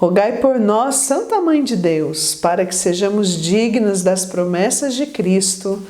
Rogai por nós, Santa Mãe de Deus, para que sejamos dignas das promessas de Cristo.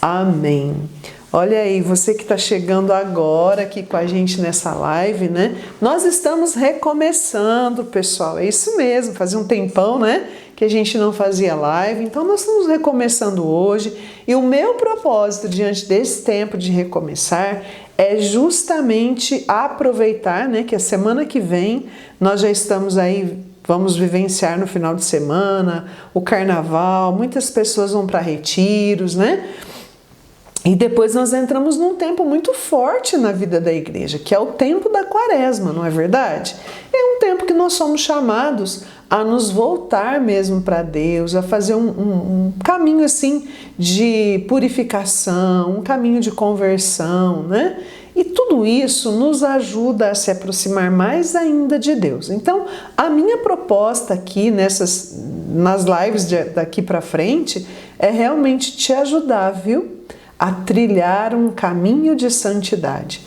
Amém. Olha aí, você que está chegando agora aqui com a gente nessa live, né? Nós estamos recomeçando, pessoal, é isso mesmo, fazia um tempão, né? Que a gente não fazia live, então nós estamos recomeçando hoje. E o meu propósito diante desse tempo de recomeçar é justamente aproveitar, né? Que a semana que vem nós já estamos aí. Vamos vivenciar no final de semana, o carnaval, muitas pessoas vão para retiros, né? E depois nós entramos num tempo muito forte na vida da igreja, que é o tempo da quaresma, não é verdade? É um tempo que nós somos chamados a nos voltar mesmo para Deus, a fazer um caminho assim de purificação, um caminho de conversão, né? E tudo isso nos ajuda a se aproximar mais ainda de Deus. Então, a minha proposta aqui nas lives daqui para frente é realmente te ajudar, viu? A trilhar um caminho de santidade.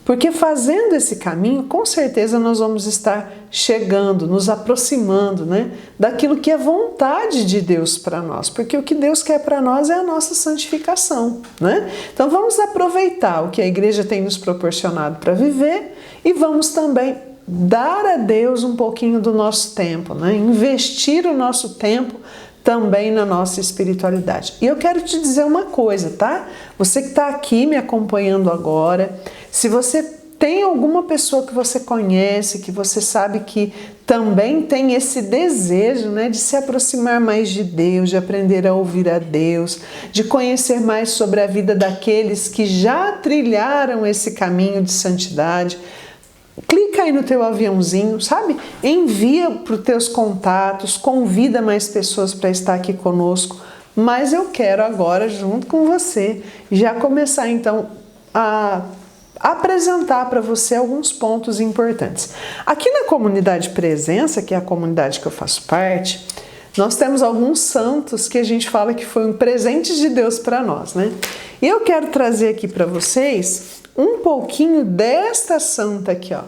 Porque fazendo esse caminho, com certeza nós vamos estar chegando, nos aproximando, né, daquilo que é vontade de Deus para nós. Porque o que Deus quer para nós é a nossa santificação, né? Então vamos aproveitar o que a igreja tem nos proporcionado para viver e vamos também dar a Deus um pouquinho do nosso tempo, né? Investir o nosso tempo também na nossa espiritualidade. E eu quero te dizer uma coisa, tá? Você que está aqui me acompanhando agora, se você tem alguma pessoa que você conhece, que você sabe que também tem esse desejo, né, de se aproximar mais de Deus, de aprender a ouvir a Deus, de conhecer mais sobre a vida daqueles que já trilharam esse caminho de santidade, clica aí no teu aviãozinho, sabe? Envia para os teus contatos, convida mais pessoas para estar aqui conosco. Mas eu quero agora, junto com você, já começar então a apresentar para você alguns pontos importantes. Aqui na comunidade Presença, que é a comunidade que eu faço parte, nós temos alguns santos que a gente fala que foi um presente de Deus para nós, né? E eu quero trazer aqui para vocês um pouquinho desta santa aqui, ó.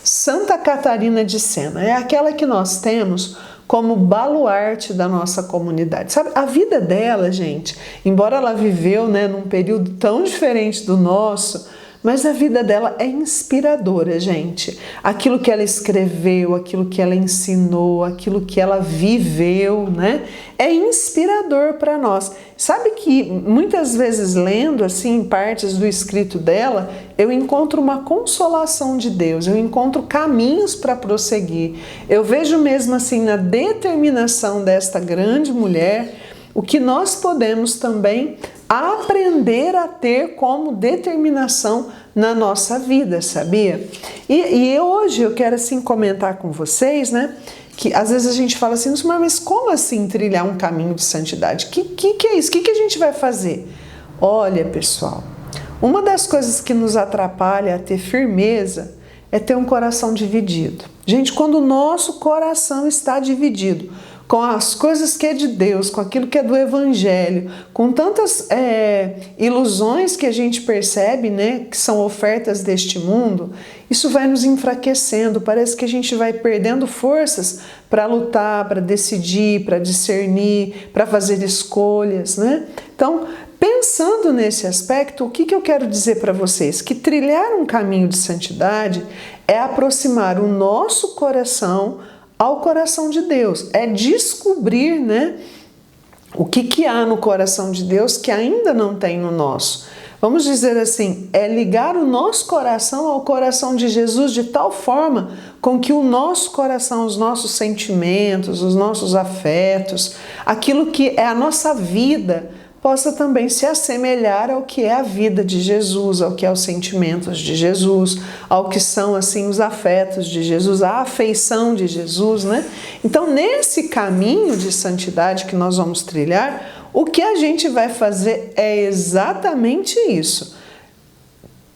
Santa Catarina de Sena. É aquela que nós temos como baluarte da nossa comunidade. Sabe, a vida dela, gente, embora ela viveu, né, num período tão diferente do nosso, mas a vida dela é inspiradora, gente. Aquilo que ela escreveu, aquilo que ela ensinou, aquilo que ela viveu, né? É inspirador para nós. Sabe que muitas vezes lendo assim partes do escrito dela, eu encontro uma consolação de Deus, eu encontro caminhos para prosseguir. Eu vejo mesmo assim na determinação desta grande mulher o que nós podemos também aprender a ter como determinação na nossa vida, sabia? E hoje eu quero assim comentar com vocês, né? Que às vezes a gente fala assim, mas como assim trilhar um caminho de santidade? Que é isso? O que a gente vai fazer? Olha, pessoal, uma das coisas que nos atrapalha a ter firmeza é ter um coração dividido. Gente, quando o nosso coração está dividido com as coisas que é de Deus, com aquilo que é do Evangelho, com tantas ilusões que a gente percebe, né, que são ofertas deste mundo, isso vai nos enfraquecendo, parece que a gente vai perdendo forças para lutar, para decidir, para discernir, para fazer escolhas, né? Então, pensando nesse aspecto, o que eu quero dizer para vocês? Que trilhar um caminho de santidade é aproximar o nosso coração ao coração de Deus, é descobrir, né, o que há no coração de Deus que ainda não tem no nosso. Vamos dizer assim, é ligar o nosso coração ao coração de Jesus de tal forma com que o nosso coração, os nossos sentimentos, os nossos afetos, aquilo que é a nossa vida, possa também se assemelhar ao que é a vida de Jesus, ao que é os sentimentos de Jesus, ao que são assim os afetos de Jesus, a afeição de Jesus, né? Então, nesse caminho de santidade que nós vamos trilhar, o que a gente vai fazer é exatamente isso.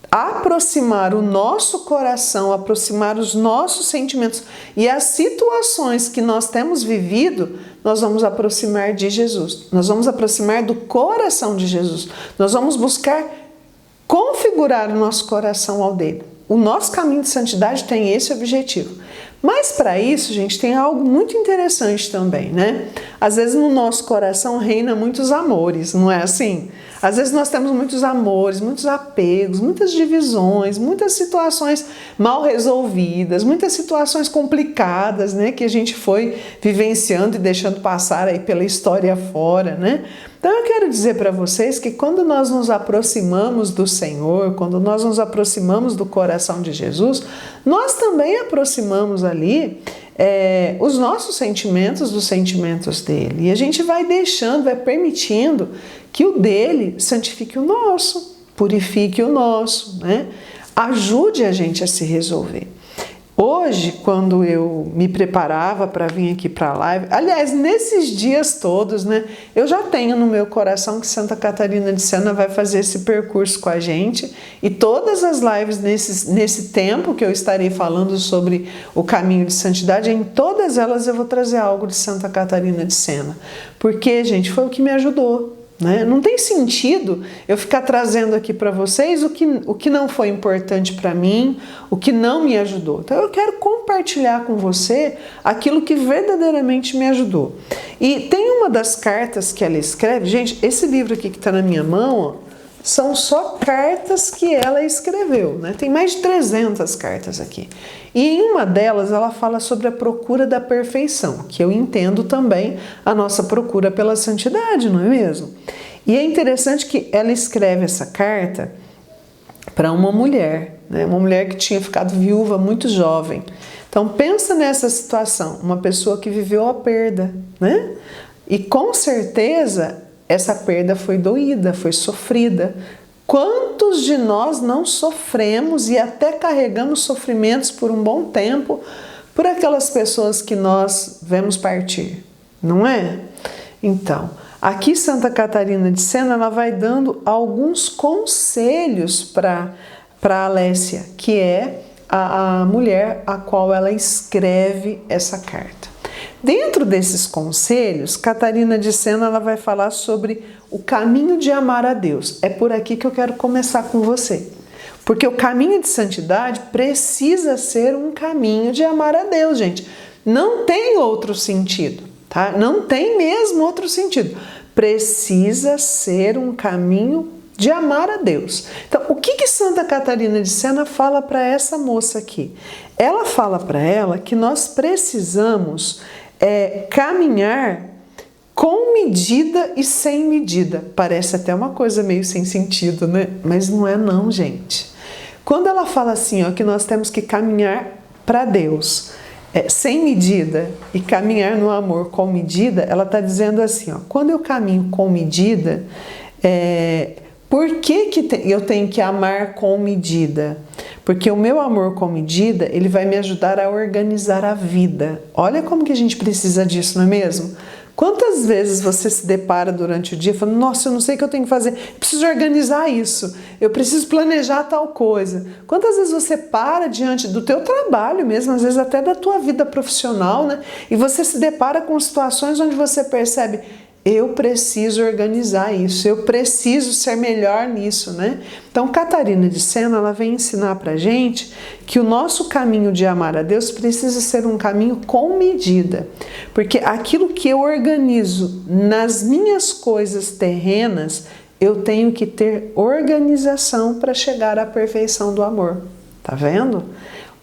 Aproximar o nosso coração, aproximar os nossos sentimentos e as situações que nós temos vivido, nós vamos aproximar de Jesus. Nós vamos aproximar do coração de Jesus. Nós vamos buscar configurar o nosso coração ao dele. o nosso caminho de santidade tem esse objetivo. Mas para isso, gente, tem algo muito interessante também, né? Às vezes no nosso coração reina muitos amores, não é assim? Às vezes nós temos muitos amores, muitos apegos, muitas divisões, muitas situações mal resolvidas, muitas situações complicadas, né? Que a gente foi vivenciando e deixando passar aí pela história fora, né? Então eu quero dizer para vocês que quando nós nos aproximamos do Senhor, quando nós nos aproximamos do coração de Jesus, nós também aproximamos ali os nossos sentimentos dos sentimentos dele. E a gente vai deixando, vai permitindo que o dele santifique o nosso, purifique o nosso, né? Ajude a gente a se resolver. Hoje, quando eu me preparava para vir aqui para a live, aliás, nesses dias todos, né, eu já tenho no meu coração que Santa Catarina de Sena vai fazer esse percurso com a gente, e todas as lives nesse tempo que eu estarei falando sobre o caminho de santidade, em todas elas eu vou trazer algo de Santa Catarina de Sena, porque, gente, foi o que me ajudou. Né? Não tem sentido eu ficar trazendo aqui para vocês o que não foi importante para mim, o que não me ajudou. Então eu quero compartilhar com você aquilo que verdadeiramente me ajudou. E tem uma das cartas que ela escreve, gente, esse livro aqui que está na minha mão, ó, são só cartas que ela escreveu, né? Tem mais de 300 cartas aqui. E em uma delas ela fala sobre a procura da perfeição, que eu entendo também a nossa procura pela santidade, não é mesmo? E é interessante que ela escreve essa carta para uma mulher, né? Uma mulher que tinha ficado viúva muito jovem. Então pensa nessa situação, uma pessoa que viveu a perda, né? E com certeza essa perda foi doída, foi sofrida. Quantos de nós não sofremos e até carregamos sofrimentos por um bom tempo por aquelas pessoas que nós vemos partir, não é? Então, aqui Santa Catarina de Sena, ela vai dando alguns conselhos para Alessia, que é a mulher a qual ela escreve essa carta. Dentro desses conselhos, Catarina de Sena ela vai falar sobre o caminho de amar a Deus. É por aqui que eu quero começar com você. Porque o caminho de santidade precisa ser um caminho de amar a Deus, gente. Não tem outro sentido, tá? Não tem mesmo outro sentido. Precisa ser um caminho de amar a Deus. Então, o que Santa Catarina de Sena fala para essa moça aqui? Ela fala para ela que nós precisamos caminhar com medida e sem medida. Parece até uma coisa meio sem sentido, né? Mas não é não, gente. Quando ela fala assim, ó, que nós temos que caminhar para Deus sem medida e caminhar no amor com medida, ela está dizendo assim, ó, quando eu caminho com medida, por que eu tenho que amar com medida? Porque o meu amor com medida, ele vai me ajudar a organizar a vida. Olha como que a gente precisa disso, não é mesmo? Quantas vezes você se depara durante o dia falando, nossa, eu não sei o que eu tenho que fazer, eu preciso organizar isso, eu preciso planejar tal coisa. Quantas vezes você para diante do teu trabalho mesmo, às vezes até da tua vida profissional, né? E você se depara com situações onde você percebe, eu preciso organizar isso, eu preciso ser melhor nisso, né? Então, Catarina de Sena, ela vem ensinar pra gente que o nosso caminho de amar a Deus precisa ser um caminho com medida, porque aquilo que eu organizo nas minhas coisas terrenas, eu tenho que ter organização para chegar à perfeição do amor, tá vendo?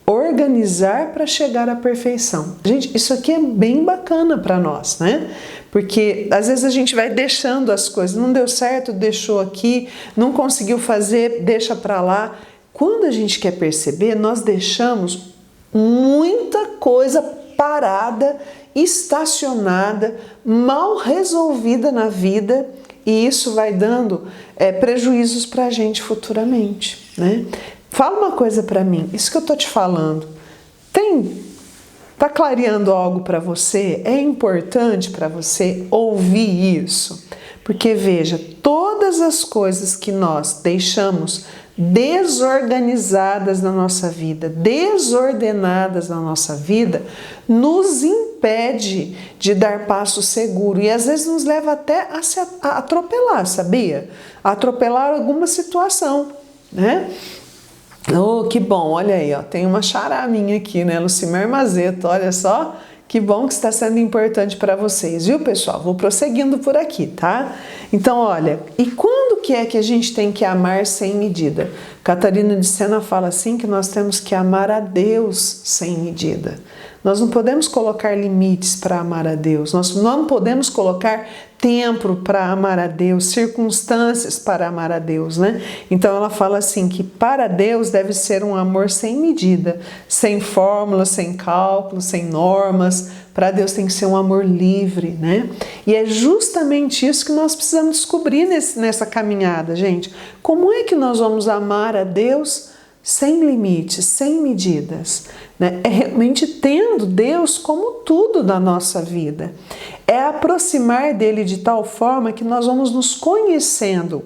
Organizar para chegar à perfeição. Gente, isso aqui é bem bacana para nós, né? Porque às vezes a gente vai deixando as coisas, não deu certo, deixou aqui, não conseguiu fazer, deixa para lá. Quando a gente quer perceber, nós deixamos muita coisa parada, estacionada, mal resolvida na vida, e isso vai dando prejuízos para a gente futuramente, né? Fala uma coisa para mim, isso que eu tô te falando, tá clareando algo para você? É importante para você ouvir isso? Porque veja, todas as coisas que nós deixamos desorganizadas na nossa vida, desordenadas na nossa vida, nos impede de dar passo seguro e às vezes nos leva até a atropelar, sabia? A atropelar alguma situação, né? Oh, que bom, olha aí, ó, tem uma xará minha aqui, né, Lucimar Mazeto, olha só, que bom que está sendo importante para vocês, viu, pessoal? Vou prosseguindo por aqui, tá? Então, olha, e quando que é que a gente tem que amar sem medida? Catarina de Sena fala assim que nós temos que amar a Deus sem medida. Nós não podemos colocar limites para amar a Deus, nós não podemos colocar tempo para amar a Deus, circunstâncias para amar a Deus, né? Então ela fala assim que para Deus deve ser um amor sem medida, sem fórmulas, sem cálculos, sem normas. Para Deus tem que ser um amor livre, né? E é justamente isso que nós precisamos descobrir nessa caminhada, gente. Como é que nós vamos amar a Deus sem limites, sem medidas, né? É realmente tendo Deus como tudo da nossa vida. É aproximar dele de tal forma que nós vamos nos conhecendo,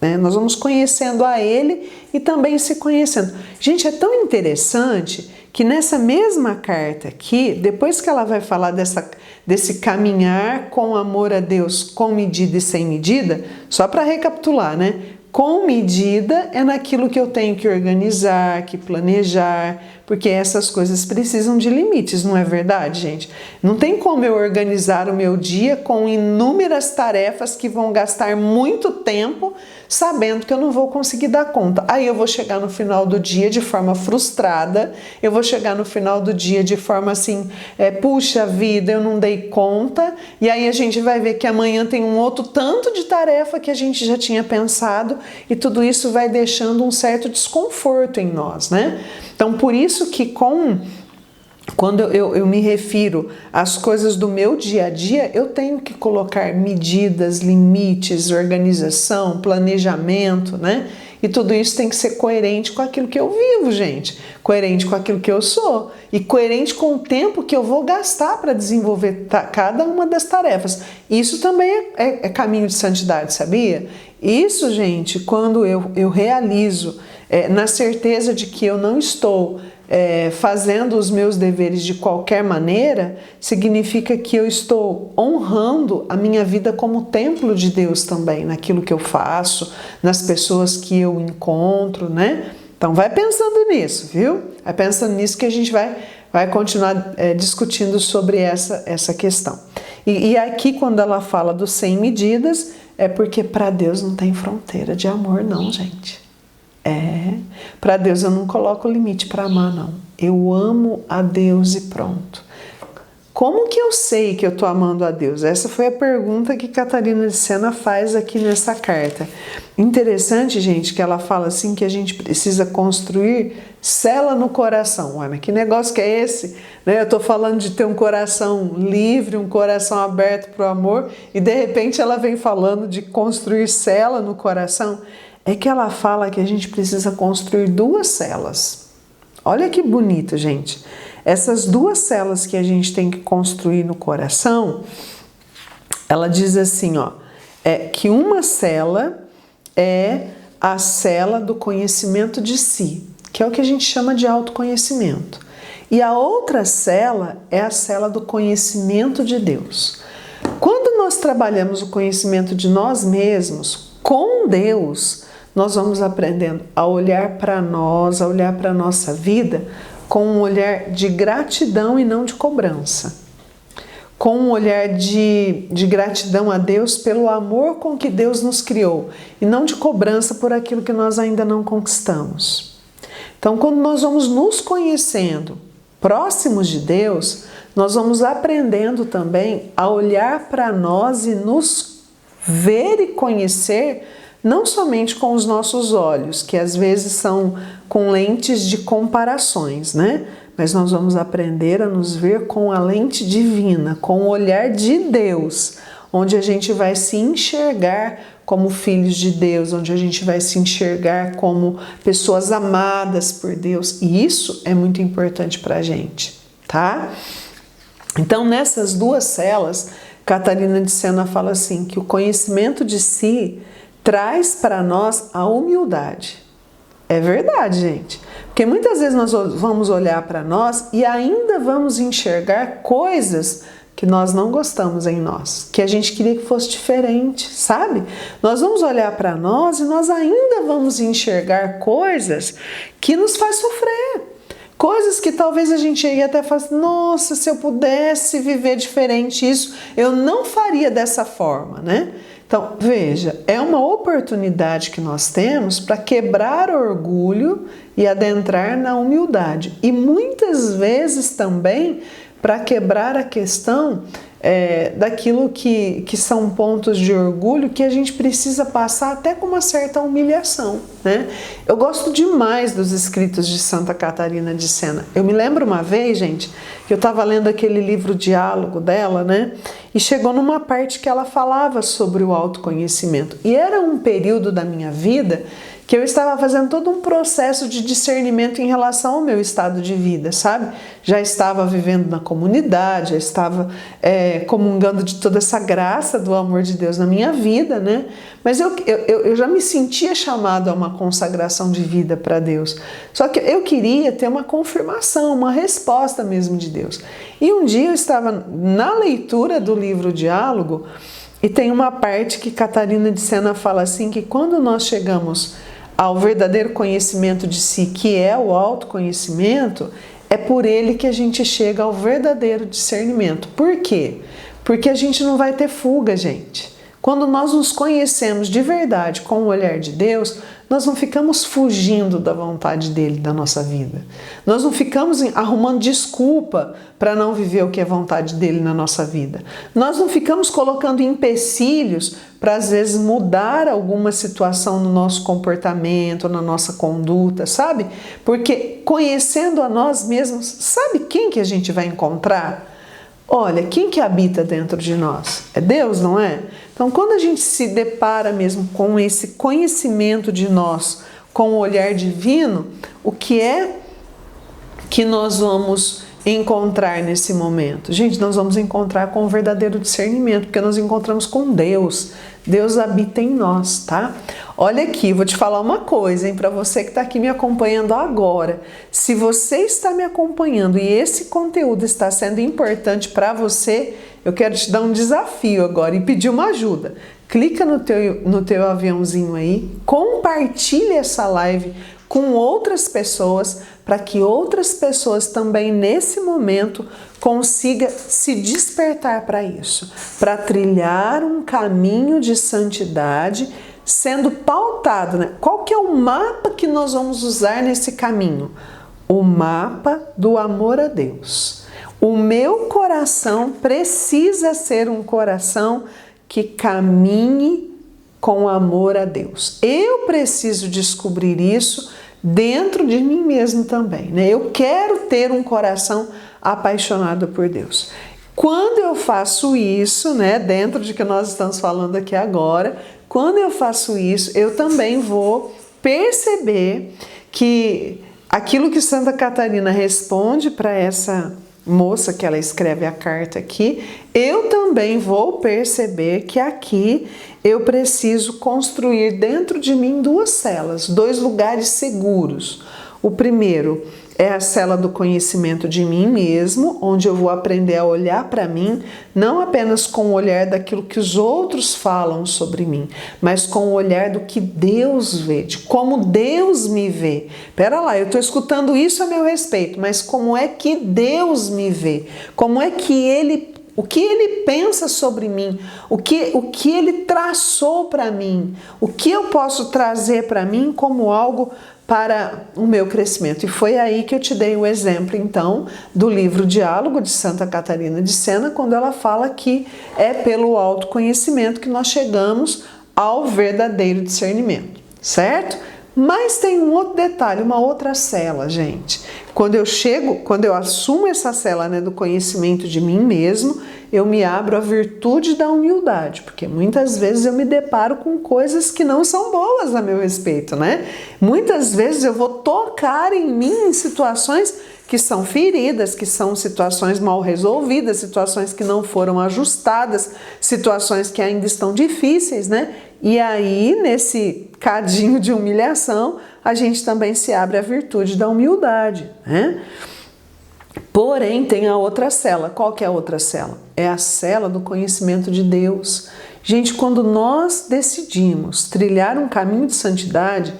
né? Nós vamos conhecendo a ele e também se conhecendo. Gente, é tão interessante que nessa mesma carta aqui, depois que ela vai falar desse caminhar com amor a Deus, com medida e sem medida, só para recapitular, né? Com medida é naquilo que eu tenho que organizar, que planejar, porque essas coisas precisam de limites, não é verdade, gente? Não tem como eu organizar o meu dia com inúmeras tarefas que vão gastar muito tempo, sabendo que eu não vou conseguir dar conta. Aí eu vou chegar no final do dia de forma frustrada, eu vou chegar no final do dia de forma assim, puxa vida, eu não dei conta, e aí a gente vai ver que amanhã tem um outro tanto de tarefa que a gente já tinha pensado, e tudo isso vai deixando um certo desconforto em nós, né? Então, por isso que quando eu me refiro às coisas do meu dia a dia, eu tenho que colocar medidas, limites, organização, planejamento, né? E tudo isso tem que ser coerente com aquilo que eu vivo, gente. Coerente com aquilo que eu sou. E coerente com o tempo que eu vou gastar para desenvolver cada uma das tarefas. Isso também é caminho de santidade, sabia? Isso, gente, quando eu realizo na certeza de que eu não estou fazendo os meus deveres de qualquer maneira, significa que eu estou honrando a minha vida como templo de Deus também, naquilo que eu faço, nas pessoas que eu encontro, né? Então vai pensando nisso, viu? Vai pensando nisso que a gente vai continuar discutindo sobre essa questão. E aqui quando ela fala dos sem medidas, é porque para Deus não tem fronteira de amor não, gente. Para Deus eu não coloco limite para amar, não. Eu amo a Deus e pronto. Como que eu sei que eu estou amando a Deus? Essa foi a pergunta que Catarina de Sena faz aqui nessa carta. Interessante, gente, que ela fala assim que a gente precisa construir cela no coração. Ué, mas que negócio que é esse? Né? Eu estou falando de ter um coração livre, um coração aberto para o amor, e de repente ela vem falando de construir cela no coração. É que ela fala que a gente precisa construir duas celas. Olha que bonito, gente. Essas duas celas que a gente tem que construir no coração, ela diz assim, ó, que uma cela é a cela do conhecimento de si, que é o que a gente chama de autoconhecimento. E a outra cela é a cela do conhecimento de Deus. Quando nós trabalhamos o conhecimento de nós mesmos com Deus, nós vamos aprendendo a olhar para nós, a olhar para a nossa vida com um olhar de gratidão e não de cobrança. Com um olhar de gratidão a Deus pelo amor com que Deus nos criou e não de cobrança por aquilo que nós ainda não conquistamos. Então, quando nós vamos nos conhecendo próximos de Deus, nós vamos aprendendo também a olhar para nós e nos ver e conhecer não somente com os nossos olhos, que às vezes são com lentes de comparações, né? Mas nós vamos aprender a nos ver com a lente divina, com o olhar de Deus, onde a gente vai se enxergar como filhos de Deus, onde a gente vai se enxergar como pessoas amadas por Deus. E isso é muito importante para a gente, tá? Então, nessas duas celas, Catarina de Sena fala assim, que o conhecimento de si traz para nós a humildade. É verdade, gente. Porque muitas vezes nós vamos olhar para nós e ainda vamos enxergar coisas que nós não gostamos em nós, que a gente queria que fosse diferente, sabe? Nós vamos olhar para nós e nós ainda vamos enxergar coisas que nos faz sofrer. Coisas que talvez a gente chegue até falar assim, nossa, se eu pudesse viver diferente isso, eu não faria dessa forma, né? Então, veja, é uma oportunidade que nós temos para quebrar o orgulho e adentrar na humildade. E muitas vezes também para quebrar a questão daquilo que são pontos de orgulho que a gente precisa passar até com uma certa humilhação, né? Eu gosto demais dos escritos de Santa Catarina de Sena. Eu me lembro uma vez, gente, que eu estava lendo aquele livro Diálogo dela, né? E chegou numa parte que ela falava sobre o autoconhecimento. E era um período da minha vida que eu estava fazendo todo um processo de discernimento em relação ao meu estado de vida, sabe? Já estava vivendo na comunidade, já estava comungando de toda essa graça do amor de Deus na minha vida, né? Mas eu já me sentia chamado a uma consagração de vida para Deus. Só que eu queria ter uma confirmação, uma resposta mesmo de Deus. E um dia eu estava na leitura do livro Diálogo e tem uma parte que Catarina de Sena fala assim, que quando nós chegamos ao verdadeiro conhecimento de si, que é o autoconhecimento, é por ele que a gente chega ao verdadeiro discernimento. Por quê? Porque a gente não vai ter fuga, gente. Quando nós nos conhecemos de verdade com o olhar de Deus, nós não ficamos fugindo da vontade dele da nossa vida. Nós não ficamos arrumando desculpa para não viver o que é vontade dele na nossa vida. Nós não ficamos colocando empecilhos para às vezes mudar alguma situação no nosso comportamento, na nossa conduta, sabe? Porque conhecendo a nós mesmos, sabe quem que a gente vai encontrar? Olha, quem que habita dentro de nós? É Deus, não é? Então, quando a gente se depara mesmo com esse conhecimento de nós, com o olhar divino, o que é que nós vamos encontrar nesse momento? Gente, nós vamos encontrar com o verdadeiro discernimento, porque nós encontramos com Deus. Deus habita em nós, tá? Olha aqui, vou te falar uma coisa, hein, para você que está aqui me acompanhando agora. Se você está me acompanhando e esse conteúdo está sendo importante para você, eu quero te dar um desafio agora e pedir uma ajuda. Clica no teu aviãozinho aí, compartilha essa live com outras pessoas, para que outras pessoas também nesse momento consigam se despertar para isso, para trilhar um caminho de santidade, sendo pautado, né? Qual que é o mapa que nós vamos usar nesse caminho? O mapa do amor a Deus. O meu coração precisa ser um coração que caminhe com amor a Deus. Eu preciso descobrir isso dentro de mim mesmo também, né? Eu quero ter um coração apaixonado por Deus. Quando eu faço isso, né, dentro de que nós estamos falando aqui agora, quando eu faço isso, eu também vou perceber que aquilo que Santa Catarina responde para essa moça que ela escreve a carta aqui, eu também vou perceber que aqui eu preciso construir dentro de mim duas celas, dois lugares seguros. O primeiro é a cela do conhecimento de mim mesmo, onde eu vou aprender a olhar para mim, não apenas com o olhar daquilo que os outros falam sobre mim, mas com o olhar do que Deus vê, de como Deus me vê. Pera lá, eu estou escutando isso a meu respeito, mas como é que Deus me vê? Como é que o que Ele pensa sobre mim? O que Ele traçou para mim? O que eu posso trazer para mim como algo para o meu crescimento? E foi aí que eu te dei o exemplo, então, do livro Diálogo de Santa Catarina de Sena, quando ela fala que é pelo autoconhecimento que nós chegamos ao verdadeiro discernimento, certo? Mas tem um outro detalhe, uma outra cela, gente. Quando eu assumo essa cela, né, do conhecimento de mim mesmo, eu me abro à virtude da humildade, porque muitas vezes eu me deparo com coisas que não são boas a meu respeito, né? Muitas vezes eu vou tocar em mim em situações que são feridas, que são situações mal resolvidas, situações que não foram ajustadas, situações que ainda estão difíceis, né? E aí, nesse cadinho de humilhação, a gente também se abre à virtude da humildade, né? Porém, tem a outra cela. Qual que é a outra cela? É a cela do conhecimento de Deus. Gente, quando nós decidimos trilhar um caminho de santidade,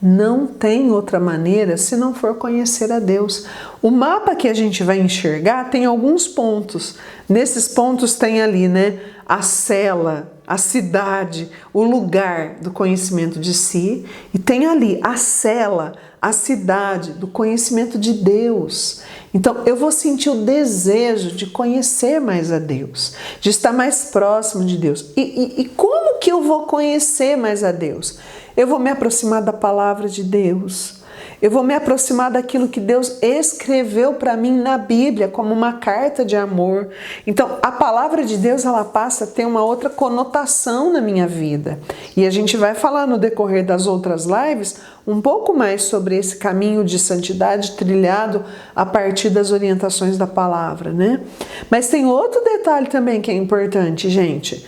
não tem outra maneira se não for conhecer a Deus. O mapa que a gente vai enxergar tem alguns pontos. Nesses pontos tem ali, né, a cela, a cidade, o lugar do conhecimento de si, e tem ali a cela, a cidade do conhecimento de Deus. Então eu vou sentir o desejo de conhecer mais a Deus, de estar mais próximo de Deus. E como que eu vou conhecer mais a Deus? Eu vou me aproximar da palavra de Deus. Eu vou me aproximar daquilo que Deus escreveu para mim na Bíblia como uma carta de amor. Então, a palavra de Deus, ela passa a ter uma outra conotação na minha vida. E a gente vai falar no decorrer das outras lives um pouco mais sobre esse caminho de santidade trilhado a partir das orientações da palavra, né? Mas tem outro detalhe também que é importante, gente.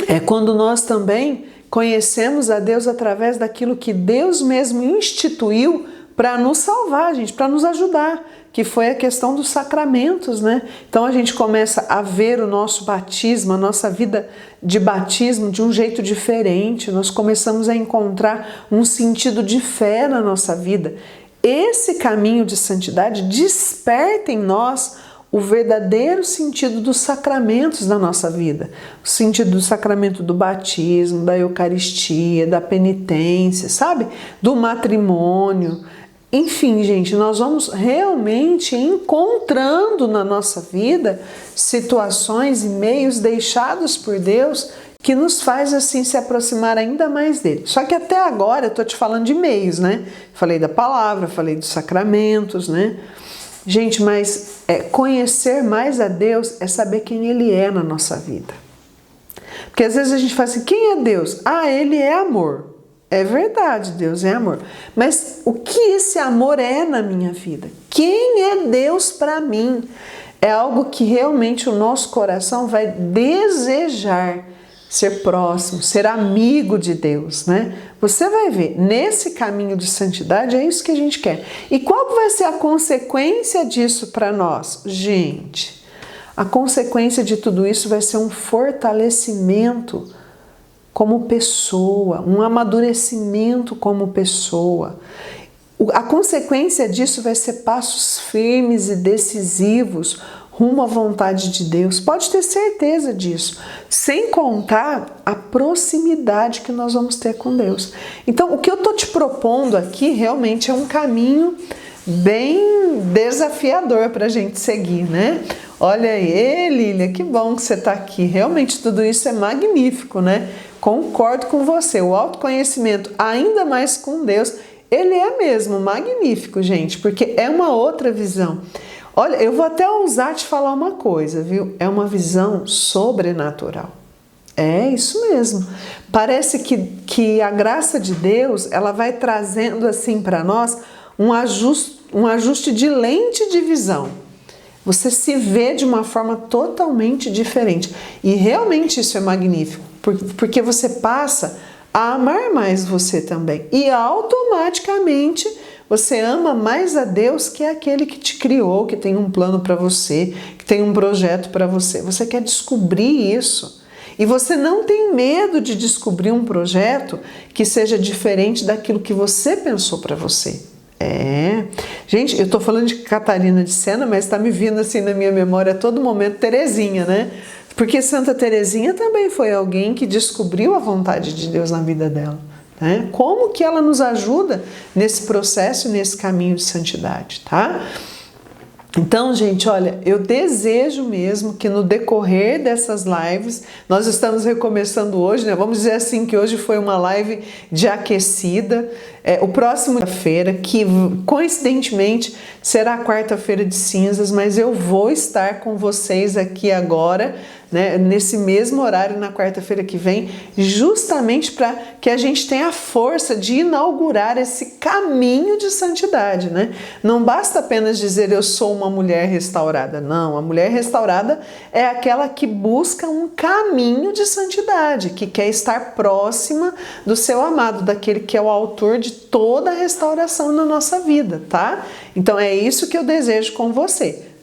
É quando nós também conhecemos a Deus através daquilo que Deus mesmo instituiu para nos salvar, gente, para nos ajudar, que foi a questão dos sacramentos, né? Então a gente começa a ver o nosso batismo, a nossa vida de batismo de um jeito diferente, nós começamos a encontrar um sentido de fé na nossa vida. Esse caminho de santidade desperta em nós o verdadeiro sentido dos sacramentos da nossa vida. O sentido do sacramento do batismo, da Eucaristia, da penitência, sabe? Do matrimônio. Enfim, gente, nós vamos realmente encontrando na nossa vida situações e meios deixados por Deus que nos faz assim se aproximar ainda mais dele. Só que até agora eu tô te falando de meios, né? Falei da palavra, falei dos sacramentos, né? Gente, mas conhecer mais a Deus é saber quem Ele é na nossa vida. Porque às vezes a gente fala assim, quem é Deus? Ah, Ele é amor. É verdade, Deus é amor. Mas o que esse amor é na minha vida? Quem é Deus para mim? É algo que realmente o nosso coração vai desejar ser próximo, ser amigo de Deus, né? Você vai ver, nesse caminho de santidade é isso que a gente quer. E qual vai ser a consequência disso para nós? Gente, a consequência de tudo isso vai ser um fortalecimento como pessoa, um amadurecimento como pessoa. A consequência disso vai ser passos firmes e decisivos rumo à vontade de Deus. Pode ter certeza disso. Sem contar a proximidade que nós vamos ter com Deus. Então, o que eu estou te propondo aqui realmente é um caminho bem desafiador para a gente seguir, né? Olha aí, Lília, que bom que você está aqui. Realmente tudo isso é magnífico, né? Concordo com você. O autoconhecimento, ainda mais com Deus, ele é mesmo magnífico, gente, porque é uma outra visão. Olha, eu vou até ousar te falar uma coisa, viu? É uma visão sobrenatural. É isso mesmo. Parece que a graça de Deus, ela vai trazendo assim para nós um ajuste de lente de visão. Você se vê de uma forma totalmente diferente. E realmente isso é magnífico, porque você passa a amar mais você também. E automaticamente você ama mais a Deus, que é aquele que te criou, que tem um plano para você, que tem um projeto para você. Você quer descobrir isso. E você não tem medo de descobrir um projeto que seja diferente daquilo que você pensou para você. Gente, eu tô falando de Catarina de Sena, mas tá me vindo assim na minha memória a todo momento Terezinha, né? Porque Santa Terezinha também foi alguém que descobriu a vontade de Deus na vida dela. Né? Como que ela nos ajuda nesse processo, nesse caminho de santidade, tá? Então, gente, olha, eu desejo mesmo que no decorrer dessas lives, nós estamos recomeçando hoje, né? Vamos dizer assim que hoje foi uma live de aquecida. O próximo feira, que coincidentemente será a quarta-feira de cinzas, mas eu vou estar com vocês aqui agora né, nesse mesmo horário na quarta-feira que vem, justamente para que a gente tenha a força de inaugurar esse caminho de santidade, né? Não basta apenas dizer eu sou uma mulher restaurada, não. A mulher restaurada é aquela que busca um caminho de santidade, que quer estar próxima do seu amado, daquele que é o autor de toda a restauração na nossa vida, tá? Então é isso que eu desejo com você.